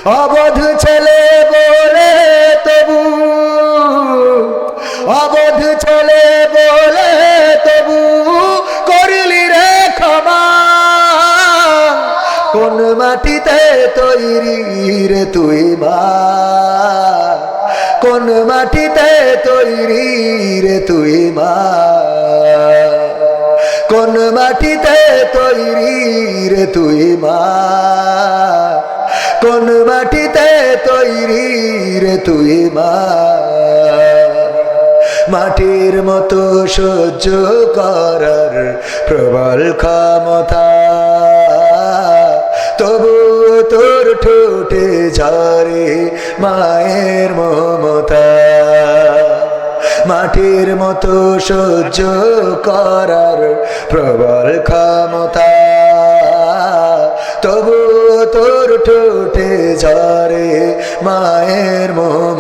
অবধ ছেলে বলে তবু, অবধ ছেলে বলে তবু করলি রে ক্ষমা। কোন মাটিতে তৈরি রে তুই মা, কোন মাটিতে তৈরি রে তুই মা, কোন মাটিতে তৈরি রে তুই মা, কোন মাটিতে তৈরি রে তুই মা। মাটির মতো সহ্য করার প্রবল ক্ষমতা, তবু তোর ঠোঁটে ঝরে মায়ের মমতা। মাটির মতো সহ্য করার প্রবল ক্ষমতা, তবু তোর ঠোঁটে ঝরে মায়ের মমতা।